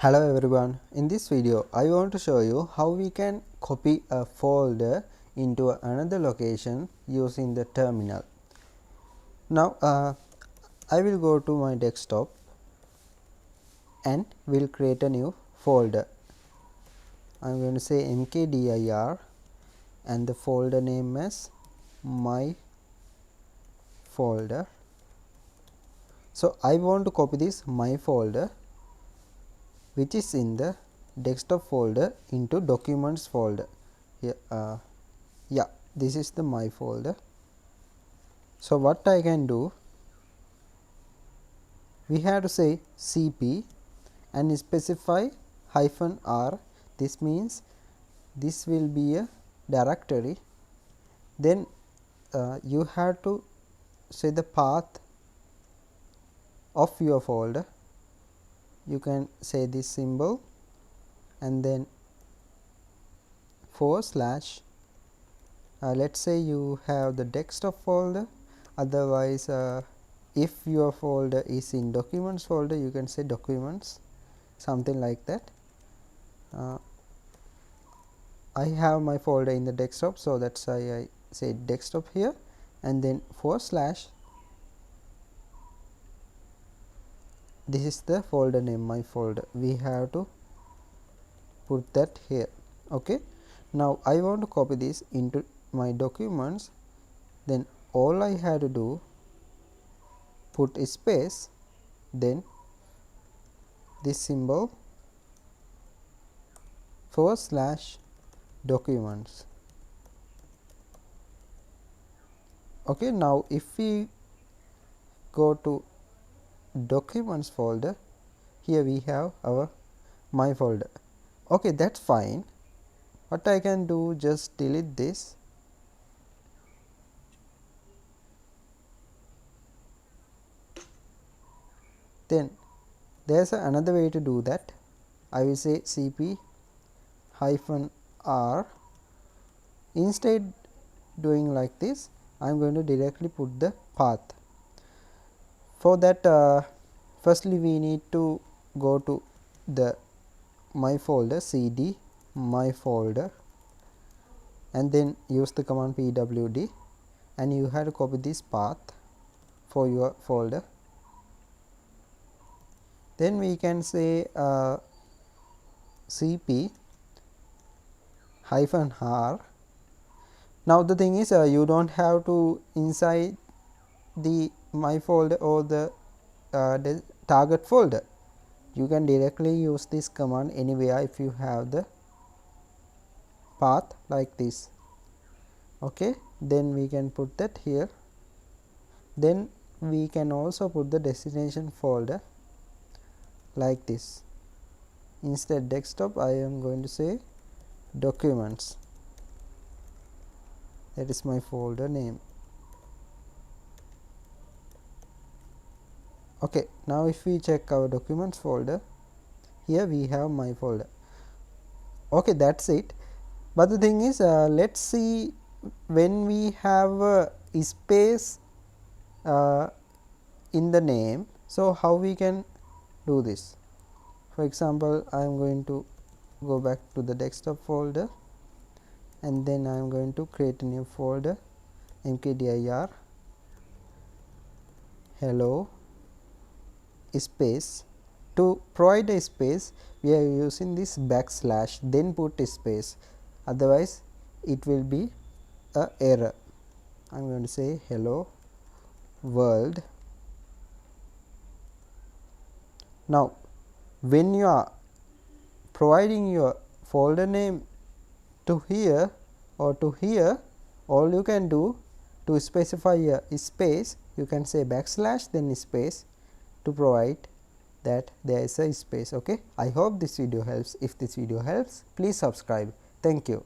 Hello everyone, in this video I want to show you how we can copy a folder into another location using the terminal. Now I will go to my desktop and will create a new folder. I am going to say mkdir and the folder name is myFolder. So I want to copy this myFolder which is in the desktop folder into documents folder. Here, yeah, this is the my folder. So what I can do, we have to say cp and specify -r. This means this will be a directory. Then you have to say the path of your folder. You can say this symbol and then /. Let's say you have the desktop folder, otherwise if your folder is in documents folder, you can say documents, something like that. I have my folder in the desktop, so that's why I say desktop here, and then /. This is the folder name, my folder. We have to put that here. Okay, now I want to copy this into my documents. Then all I have to do, put a space, then this symbol /documents. Okay, now if we go to documents folder, here we have our my folder. Okay, that's fine. What I can do, just delete this. Then there's another way to do that. I will say cp -r. Instead doing like this, I am going to directly put the path. For that, firstly we need to go to the my folder, cd my folder, and then use the command pwd, and you have to copy this path for your folder. Then we can say cp -r. Now the thing is, you don't have to inside the my folder or the target folder. You can directly use this command anywhere if you have the path like this. Okay, then we can put that here. Then we can also put the destination folder like this. Instead desktop, I am going to say documents. That is my folder name. Okay, now if we check our documents folder, here we have my folder. Okay, that's it. But the thing is, let's see when we have a space in the name, so how we can do this. For example, I am going to go back to the desktop folder, and then I am going to create a new folder, mkdir hello space. To provide a space, we are using this \, then put a space, otherwise it will be a error. I am going to say hello world. Now when you are providing your folder name to here or to here, all you can do to specify a space, you can say \, then space, to provide that there is a space. Okay, I hope this video helps. If this video helps, please subscribe. Thank you.